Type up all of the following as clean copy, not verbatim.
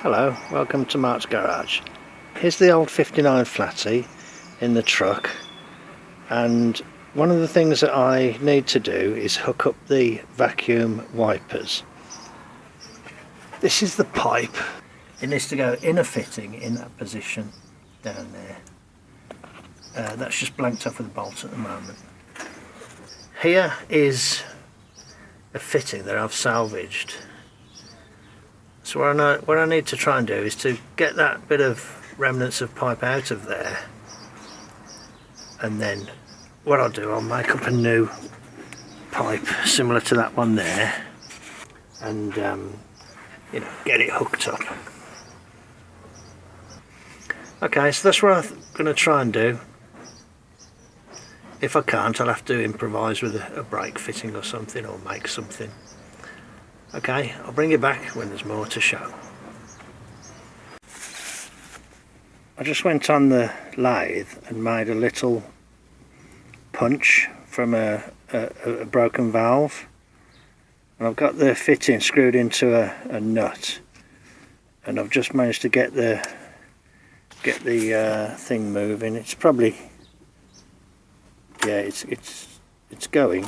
Hello, welcome to Mart's Garage. Here's the old 59 Flatty in the truck, and one of the things that I need to do is hook up the vacuum wipers. This is the pipe. It needs to go in a fitting in that position down there. That's just blanked off with a bolt at the moment. Here is a fitting that I've salvaged. So what I need to try and do is to get that bit of remnants of pipe out of there, and then what I'll do, I'll make up a new pipe similar to that one there, and you know, get it hooked up. Okay, so that's what I'm going to try and do. If I can't, I'll have to improvise with a brake fitting or something, or make something. Okay, I'll bring you back when there's more to show. I just went on the lathe and made a little punch from a broken valve, and I've got the fitting screwed into a nut, and I've just managed to get the thing moving. It's probably, yeah, it's going.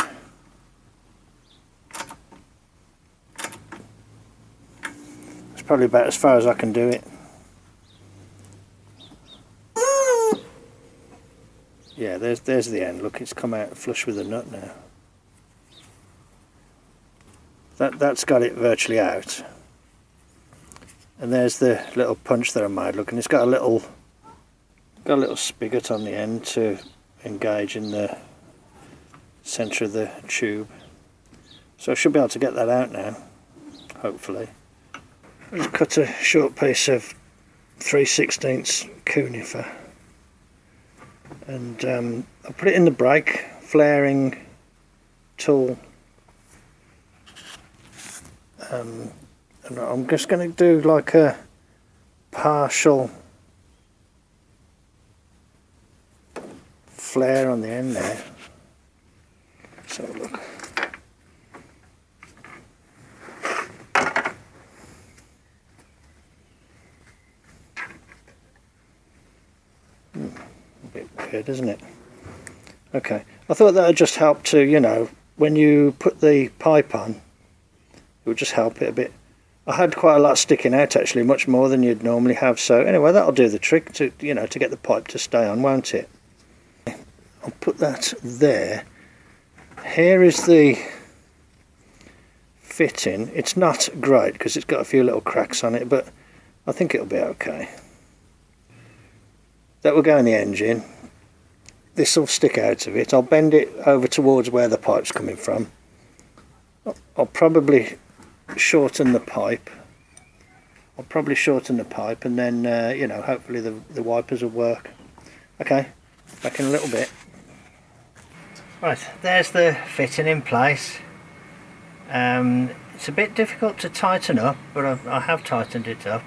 Probably about as far as I can do it. Yeah, there's the end. Look, it's come out flush with the nut now. That's got it virtually out. And there's the little punch that I made. Look, and it's got a little spigot on the end to engage in the centre of the tube. So I should be able to get that out now, hopefully. I just cut a short piece of 3/16 conifer, and I put it in the brake flaring tool, and I'm just going to do like a partial flare on the end there. So look. A bit weird, isn't it? Okay, I thought that would just help to, you know, when you put the pipe on, it would just help it a bit. I had quite a lot sticking out actually, much more than you'd normally have, so anyway, that'll do the trick to, you know, to get the pipe to stay on, won't it? I'll put that there. Here is the fitting. It's not great because it's got a few little cracks on it, but I think it'll be okay. That will go in the engine. This will stick out of it. I'll bend it over towards where the pipe's coming from. I'll probably shorten the pipe. And then, you know, hopefully the wipers will work. Okay, back in a little bit. Right, there's the fitting in place. It's a bit difficult to tighten up, but I have tightened it up.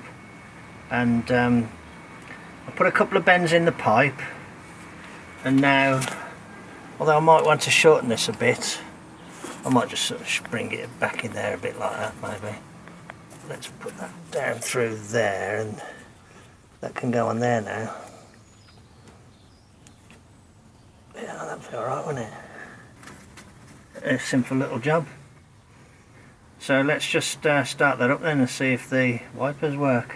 And I put a couple of bends in the pipe, and now, although I might want to shorten this a bit, I might just sort of bring it back in there a bit like that maybe. Let's put that down through there, and that can go on there now. Yeah, that'd be alright, wouldn't it? A simple little job. So let's just start that up then and see if the wipers work.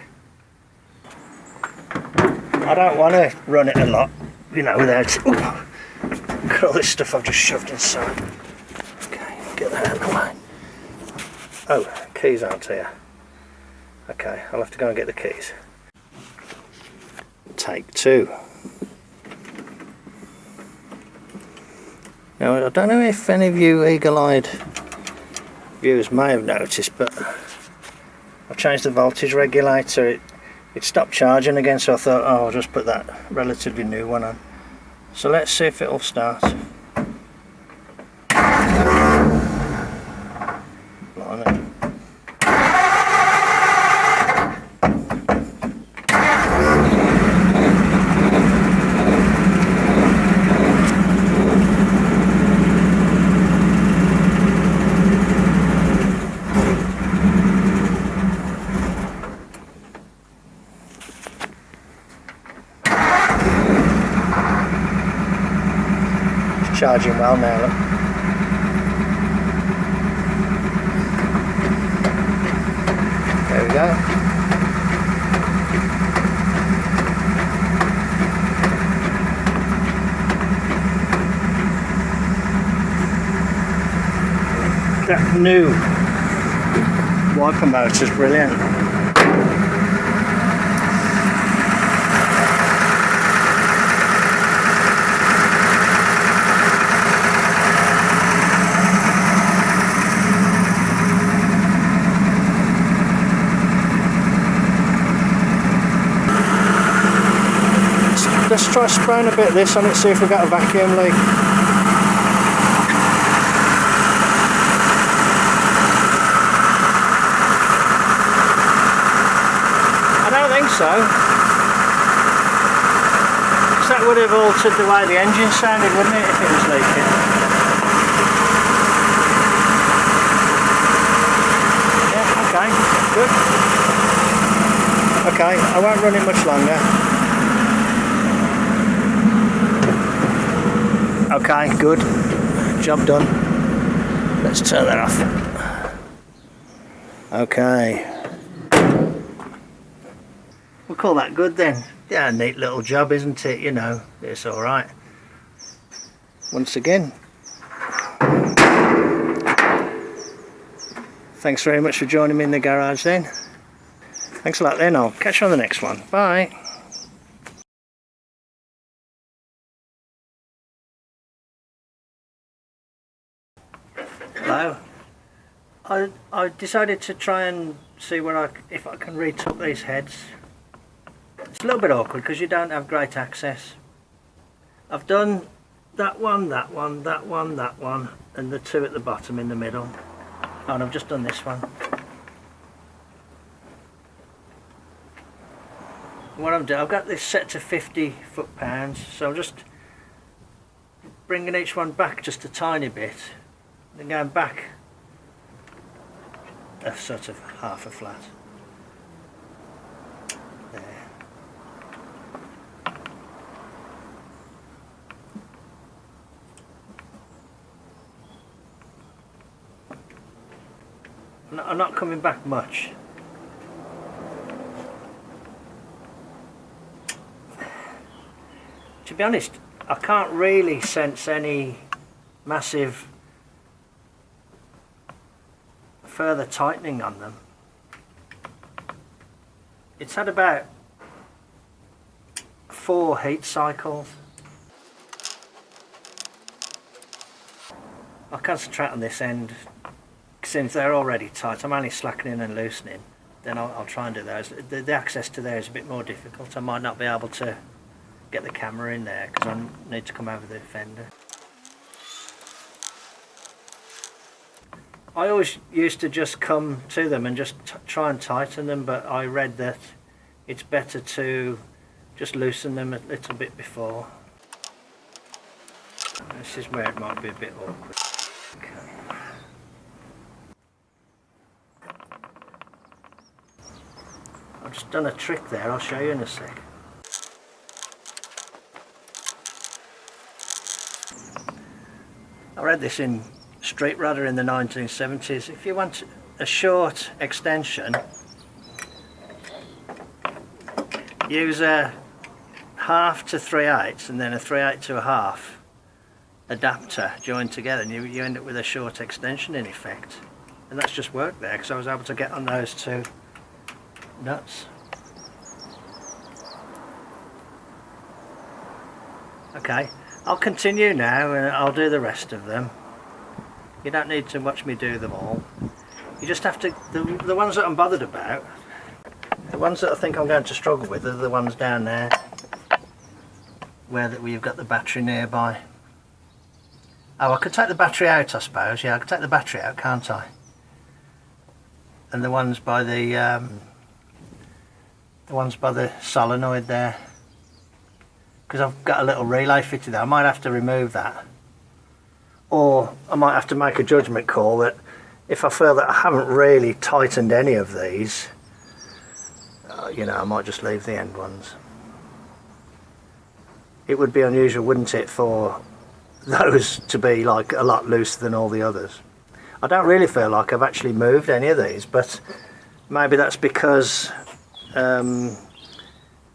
I don't want to run it a lot, you know, without... Look at all this stuff I've just shoved inside. Okay, get that out of the way. Oh, keys aren't here. Okay, I'll have to go and get the keys. Take two. Now, I don't know if any of you eagle-eyed viewers may have noticed, but I've changed the voltage regulator. It stopped charging again, so I thought, oh, I'll just put that relatively new one on. So let's see if it'll start. Blimey. charging well now, look. There we go. That new wiper motor is brilliant. Let's try spraying a bit of this on it, see if we've got a vacuum leak. I don't think so. Because that would have altered the way the engine sounded, wouldn't it, if it was leaking? Yeah, okay, good. Okay, I won't run it much longer. Okay, good. Job done. Let's turn that off. Okay. We'll call that good then. Yeah, neat little job, isn't it? You know, it's alright. Once again, thanks very much for joining me in the garage then. Thanks a lot then. I'll catch you on the next one. Bye. Hello. I decided to try and see if I can retuck these heads. It's a little bit awkward because you don't have great access. I've done that one, that one, that one, that one, and the two at the bottom in the middle. And I've just done this one. What I'm doing, I've got this set to 50 foot-pounds, so I'm just bringing each one back just a tiny bit. Then going back a sort of half a flat. There. I'm not coming back much. To be honest, I can't really sense any massive further tightening on them. It's had about 4 heat cycles. I'll concentrate on this end since they're already tight. I'm only slackening and loosening. Then I'll try and do those. The access to there is a bit more difficult. I might not be able to get the camera in there because I need to come over the fender. I always used to just come to them and just try and tighten them, but I read that it's better to just loosen them a little bit before. This is where it might be a bit awkward. Okay. I've just done a trick there, I'll show you in a sec. I read this in Street Rudder in the 1970s. If you want a short extension, use a 1/2 to 3/8 and then a 3/8 to a 1/2 adapter joined together, and you end up with a short extension in effect. And that's just worked there because I was able to get on those two nuts. Okay, I'll continue now and I'll do the rest of them. You don't need to watch me do them all. You just have to, the ones that I'm bothered about, the ones that I think I'm going to struggle with are the ones down there where you've got the battery nearby. Oh, I could take the battery out, I suppose. Yeah, I could take the battery out, can't I? And the ones by the solenoid there, because I've got a little relay fitted there. I might have to remove that, or I might have to make a judgment call that if I feel that I haven't really tightened any of these, you know, I might just leave the end ones. It would be unusual, wouldn't it, for those to be like a lot looser than all the others. I don't really feel like I've actually moved any of these, but maybe that's because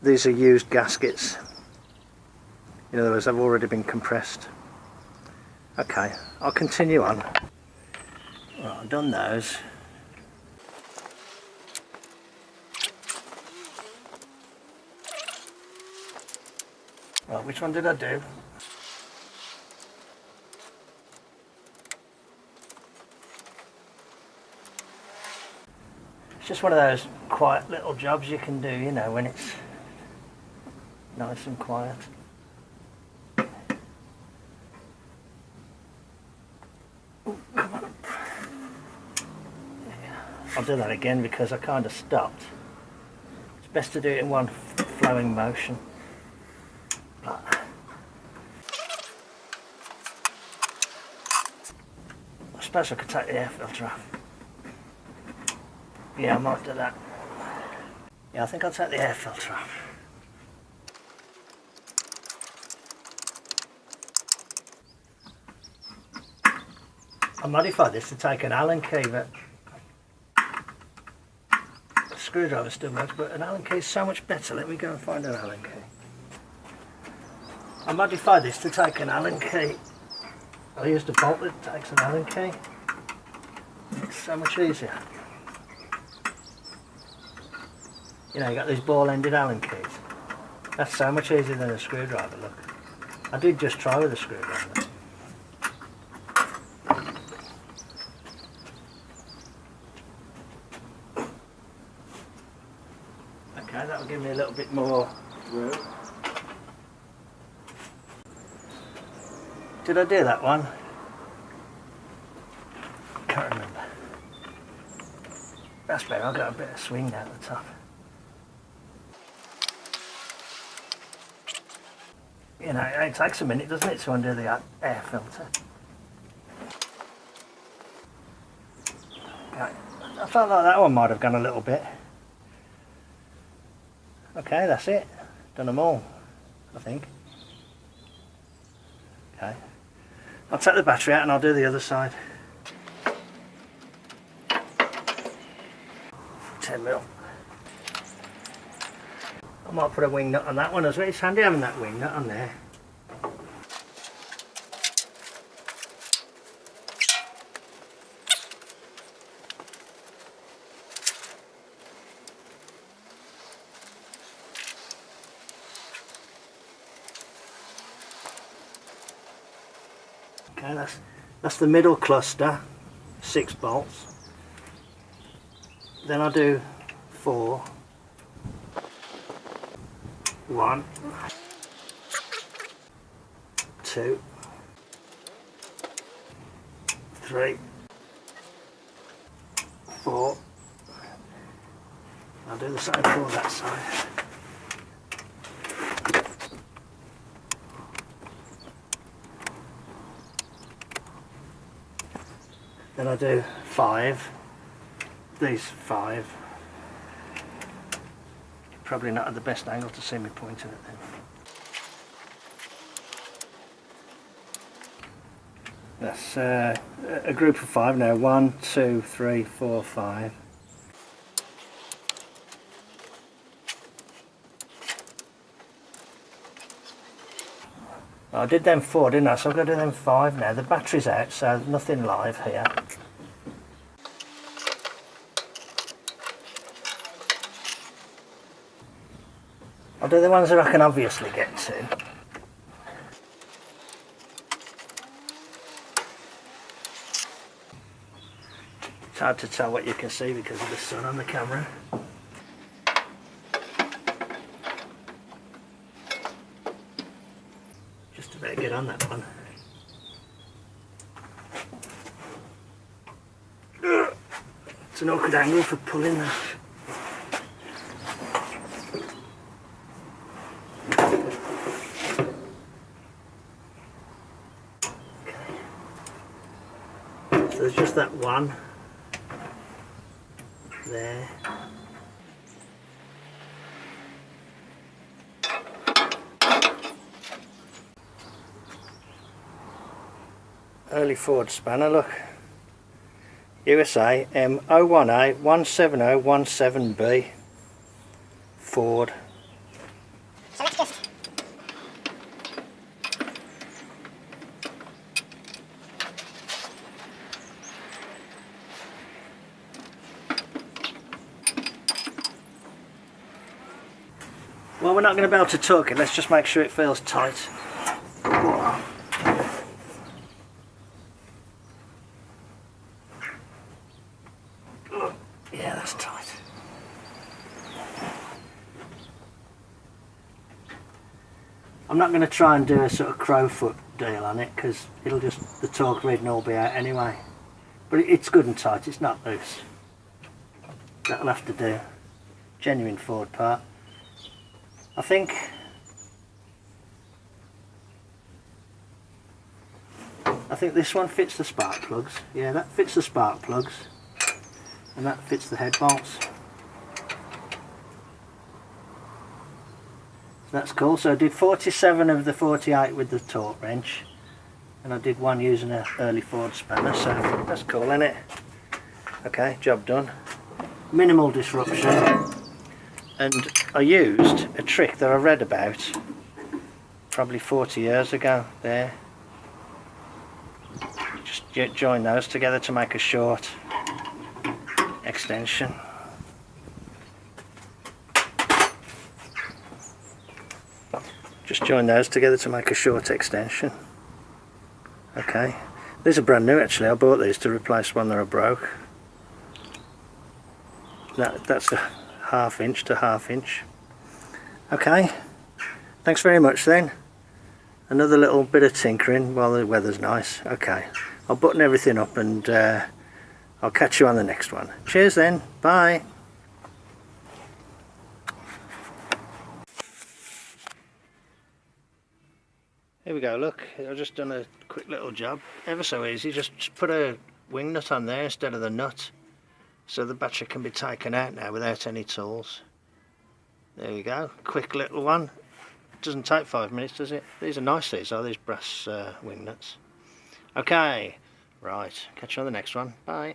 these are used gaskets. In other words, they've already been compressed. Okay, I'll continue on. Right, I've done those. Right, which one did I do? It's just one of those quiet little jobs you can do, you know, when it's nice and quiet. Ooh, come on. I'll do that again because I kind of stopped. It's best to do it in one flowing motion. I suppose I could take the air filter off. Yeah, I might do that. Yeah, I think I'll take the air filter off. I modified this to take an Allen key, but the screwdriver still works, but an Allen key is so much better. Let me go and find an Allen key. I modified this to take an Allen key. I used a bolt that takes an Allen key. It's so much easier. You know, you got these ball-ended Allen keys. That's so much easier than a screwdriver, look. I did just try with a screwdriver. Okay, that'll give me a little bit more room. Did I do that one? Can't remember. That's better, I've got a bit of swing down at the top. You know, it takes a minute, doesn't it, to undo the air filter. Okay. I felt like that one might have gone a little bit. Okay, that's it. Done them all, I think. Okay. I'll take the battery out and I'll do the other side. 10mm. I might put a wing nut on that one as well. It's handy having that wing nut on there. Okay, that's the middle cluster, 6 bolts. Then I'll do 4. 1, 2, 3, 4. I'll do the same for that side. Then I do 5. These 5. Probably not at the best angle to see me pointing at them. That's a group of 5 now. 1, 2, 3, 4, 5. I did them 4, didn't I? So I've got to do them 5 now. The battery's out, so nothing live here. I'll do the ones that I can obviously get to. It's hard to tell what you can see because of the sun on the camera. Just about get on that one. It's an awkward angle for pulling that. So there's just that one there. early Ford spanner, look. USA M01A 17017B Ford. So let's just... Well, we're not going to be able to torque it, let's just make sure it feels tight. Yeah, that's tight. I'm not going to try and do a sort of crowfoot deal on it because it'll just, the torque reading will be out anyway. But it's good and tight, it's not loose. That'll have to do. Genuine Ford part. I think this one fits the spark plugs. Yeah, that fits the spark plugs. And that fits the head bolts. That's cool. So I did 47 of the 48 with the torque wrench, and I did one using an early Ford spanner, so that's cool, isn't it? Okay, job done. Minimal disruption. And I used a trick that I read about probably 40 years ago there. Just join those together to make a short extension. Just join those together to make a short extension. Okay, these are brand new actually. I bought these to replace one that I broke. That's a 1/2 inch to 1/2 inch. Okay, thanks very much then. Another little bit of tinkering while the weather's nice. Okay, I'll button everything up and I'll catch you on the next one. Cheers then, bye. Here we go, look, I've just done a quick little job, ever so easy, just put a wing nut on there instead of the nut, so the battery can be taken out now without any tools. There we go, quick little one, doesn't take 5 minutes does it? These are nice, these are, these brass wing nuts. Okay, right, catch you on the next one, bye.